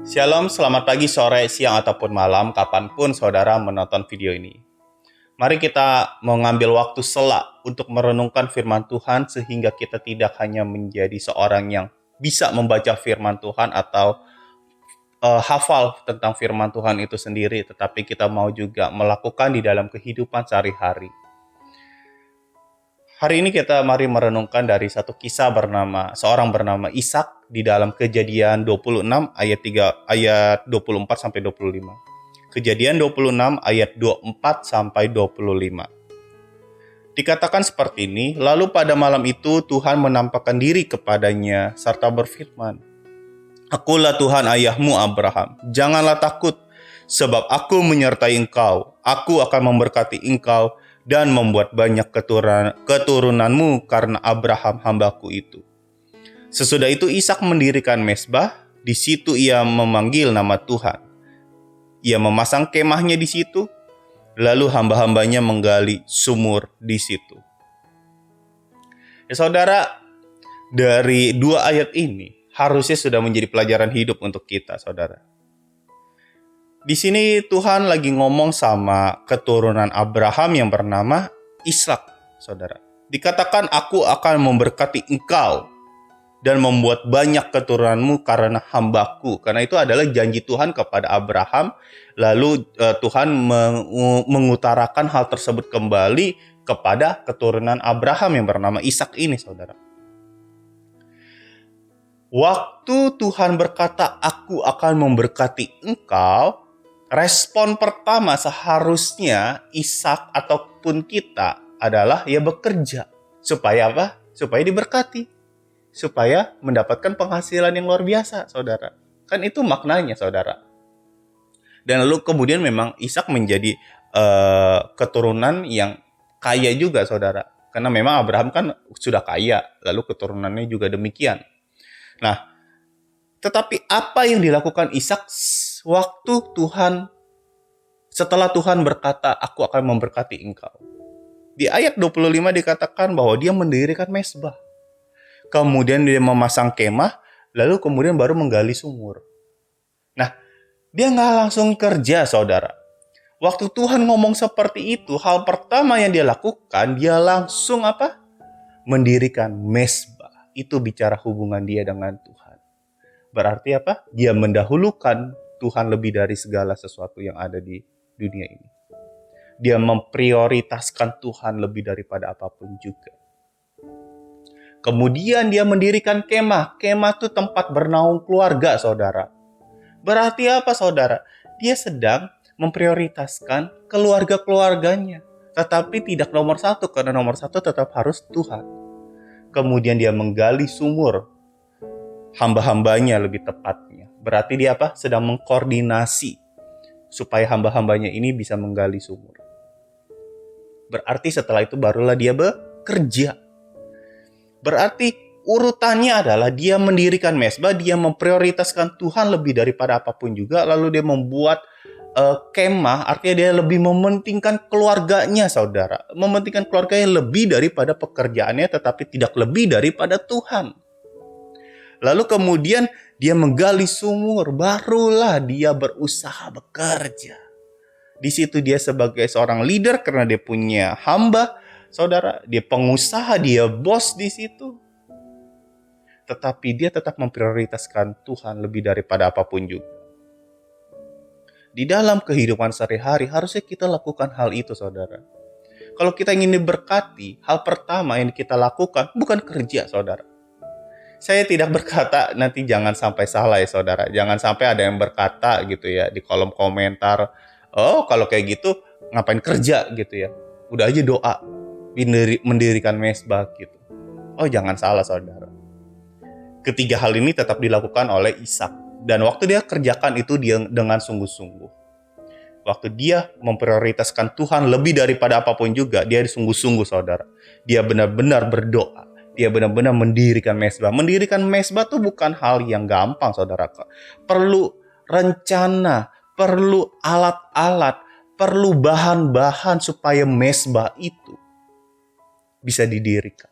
Shalom, selamat pagi, sore, siang, ataupun malam, kapanpun saudara menonton video ini. Mari kita mengambil waktu sela untuk merenungkan firman Tuhan sehingga kita tidak hanya menjadi seorang yang bisa membaca firman Tuhan atau hafal tentang firman Tuhan itu sendiri, tetapi kita mau juga melakukan di dalam kehidupan sehari-hari. Hari ini kita mari merenungkan dari satu kisah seorang bernama Ishak di dalam Kejadian 26 ayat 24 sampai 25. Kejadian 26 ayat 24 sampai 25. Dikatakan seperti ini, lalu pada malam itu Tuhan menampakkan diri kepadanya serta berfirman, "Akulah Tuhan ayahmu Abraham, janganlah takut, sebab aku menyertai engkau. Aku akan memberkati engkau dan membuat banyak keturunanmu karena Abraham hambaku itu." Sesudah itu Ishak mendirikan mezbah, di situ ia memanggil nama Tuhan. Ia memasang kemahnya di situ, lalu hamba-hambanya menggali sumur di situ. Ya saudara, dari dua ayat ini harusnya sudah menjadi pelajaran hidup untuk kita, saudara. Di sini Tuhan lagi ngomong sama keturunan Abraham yang bernama Ishak, saudara. Dikatakan, "Aku akan memberkati engkau dan membuat banyak keturunanmu karena hambaku." Karena itu adalah janji Tuhan kepada Abraham. Lalu Tuhan mengutarakan hal tersebut kembali kepada keturunan Abraham yang bernama Ishak ini, saudara. Waktu Tuhan berkata, "Aku akan memberkati engkau," respon pertama seharusnya Ishak ataupun kita adalah ya bekerja. Supaya apa? Supaya diberkati. Supaya mendapatkan penghasilan yang luar biasa, saudara. Kan itu maknanya, saudara. Dan lalu kemudian memang Ishak menjadi keturunan yang kaya juga, saudara. Karena memang Abraham kan sudah kaya, lalu keturunannya juga demikian. Nah, tetapi apa yang dilakukan Ishak setelah Tuhan berkata, "Aku akan memberkati engkau." Di ayat 25 dikatakan bahwa dia mendirikan mezbah. Kemudian dia memasang kemah, lalu kemudian baru menggali sumur. Nah, dia nggak langsung kerja, saudara. Waktu Tuhan ngomong seperti itu, hal pertama yang dia lakukan, dia langsung apa? Mendirikan mezbah. Itu bicara hubungan dia dengan Tuhan. Berarti apa? Dia mendahulukan Tuhan lebih dari segala sesuatu yang ada di dunia ini. Dia memprioritaskan Tuhan lebih daripada apapun juga. Kemudian dia mendirikan kemah. Kemah itu tempat bernaung keluarga, saudara. Berarti apa, saudara? Dia sedang memprioritaskan keluarga-keluarganya. Tetapi tidak nomor satu, karena nomor satu tetap harus Tuhan. Kemudian dia menggali sumur. Hamba-hambanya lebih tepatnya. Berarti dia apa? Sedang mengkoordinasi supaya hamba-hambanya ini bisa menggali sumur. Berarti setelah itu barulah dia bekerja. Berarti urutannya adalah dia mendirikan mezbah, dia memprioritaskan Tuhan lebih daripada apapun juga, lalu dia membuat kemah, artinya dia lebih mementingkan keluarganya, saudara. Mementingkan keluarganya lebih daripada pekerjaannya, tetapi tidak lebih daripada Tuhan. Lalu kemudian dia menggali sumur, barulah dia berusaha bekerja. Di situ dia sebagai seorang leader karena dia punya hamba, saudara, dia pengusaha, dia bos di situ. Tetapi dia tetap memprioritaskan Tuhan lebih daripada apapun juga. Di dalam kehidupan sehari-hari harusnya kita lakukan hal itu, saudara. Kalau kita ingin diberkati, hal pertama yang kita lakukan bukan kerja, saudara. Saya tidak berkata, nanti jangan sampai salah ya, saudara. Jangan sampai ada yang berkata gitu ya di kolom komentar, "Oh, kalau kayak gitu ngapain kerja gitu ya. Udah aja doa, mendirikan mezbah gitu." Oh, jangan salah, saudara. Ketiga hal ini tetap dilakukan oleh Ishak. Dan waktu dia kerjakan itu dia dengan sungguh-sungguh. Waktu dia memprioritaskan Tuhan lebih daripada apapun juga, dia sungguh-sungguh, saudara. Dia benar-benar berdoa. Dia benar-benar mendirikan mezbah. Mendirikan mezbah itu bukan hal yang gampang, saudara. Perlu rencana, perlu alat-alat, perlu bahan-bahan supaya mezbah itu bisa didirikan.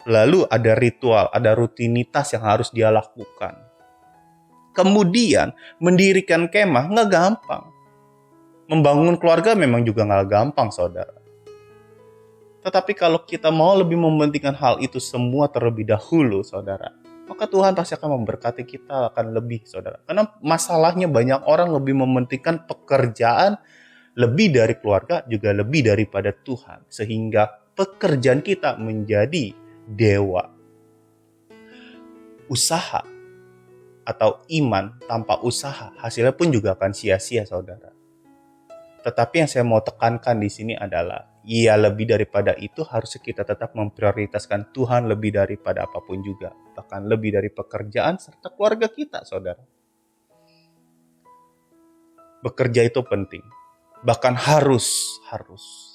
Lalu ada ritual, ada rutinitas yang harus dia lakukan. Kemudian mendirikan kemah nggak gampang. Membangun keluarga memang juga nggak gampang, saudara. Tetapi kalau kita mau lebih mementingkan hal itu semua terlebih dahulu, saudara, maka Tuhan pasti akan memberkati kita akan lebih, saudara. Karena masalahnya banyak orang lebih mementingkan pekerjaan lebih dari keluarga, juga lebih daripada Tuhan. Sehingga pekerjaan kita menjadi dewa. Usaha atau iman tanpa usaha, hasilnya pun juga akan sia-sia, saudara. Tetapi yang saya mau tekankan di sini adalah, ya lebih daripada itu harus kita tetap memprioritaskan Tuhan lebih daripada apapun juga. Bahkan lebih dari pekerjaan serta keluarga kita, saudara. Bekerja itu penting. Bahkan harus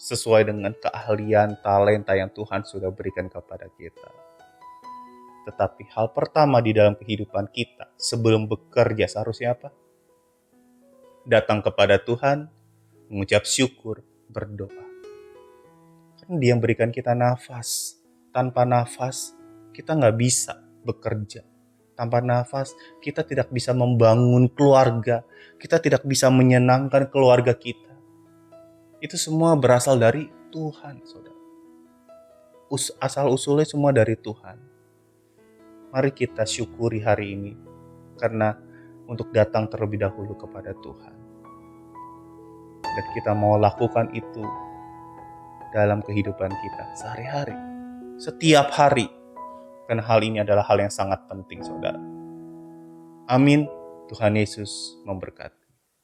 sesuai dengan keahlian, talenta yang Tuhan sudah berikan kepada kita. Tetapi hal pertama di dalam kehidupan kita sebelum bekerja seharusnya apa? Datang kepada Tuhan, mengucap syukur, berdoa. Kan Dia yang berikan kita nafas. Tanpa nafas, kita nggak bisa bekerja. Tanpa nafas, kita tidak bisa membangun keluarga. Kita tidak bisa menyenangkan keluarga kita. Itu semua berasal dari Tuhan, saudara. Asal-usulnya semua dari Tuhan. Mari kita syukuri hari ini, karena untuk datang terlebih dahulu kepada Tuhan. Dan kita mau lakukan itu dalam kehidupan kita sehari-hari, setiap hari. Karena hal ini adalah hal yang sangat penting, saudara. Amin. Tuhan Yesus memberkati.